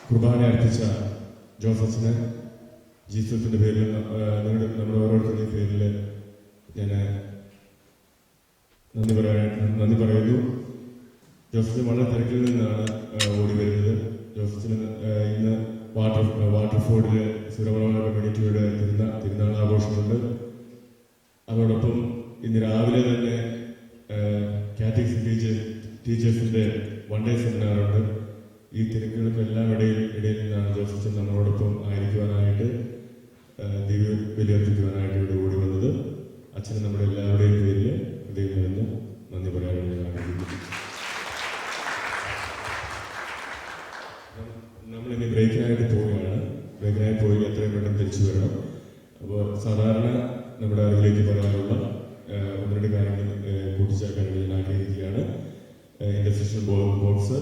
കുർബാന അർപ്പിച്ച ജോസഫിന് ജീസസിന്റെ പേരിൽ നമ്മുടെ ഓരോരുത്തരുടെയും പേരിൽ ഞാൻ നന്ദി പറയുന്നു. ജോസഫിന് വളരെ തിരക്കിൽ നിന്നാണ് ഓടി വരുന്നത്. ജോസഫിന് ഇന്ന് വാട്ടർഫോർഡിൽ സുരമണ കമ്മ്യൂണിറ്റിയുടെ തിരുനാൾ ആഘോഷമുണ്ട്. അതോടൊപ്പം ഇന്ന് രാവിലെ തന്നെ കാറ്റഗിസം ടീച്ചേഴ്സിന്റെ വൺ ഡേ സെമിനാറുണ്ട്. ഈ തിരക്കുകൾക്കെല്ലാം ഇടയിൽ നിന്നാണ് ജോസഫ് നമ്മളോടൊപ്പം ആയിരിക്കുവാനായിട്ട് ദിവ്യ ബലിയർപ്പിക്കുവാനായിട്ട് ഇവിടെ ഓടി വന്നത്. അച്ഛന് നമ്മുടെ എല്ലാവരുടെയും പേരിൽ ഹൃദയം നിന്ന് നന്ദി പറയാനാണ് ഞാൻ ആഗ്രഹിക്കുന്നു. നമ്മളിനി ബ്രേക്കിനായിട്ട് പോവുകയാണ്. ബ്രേക്കിനായി പോയി എത്രയും പെട്ടെന്ന് തിരിച്ചു വരണം. അപ്പോൾ സാധാരണ നമ്മുടെ അറിവിലേക്ക് പറയാനുള്ള ഒന്ന് രണ്ട് കാര്യങ്ങൾ കൂട്ടിച്ചേർക്കാൻ ഞാൻ ആഗ്രഹിക്കുകയാണ്. Industrial box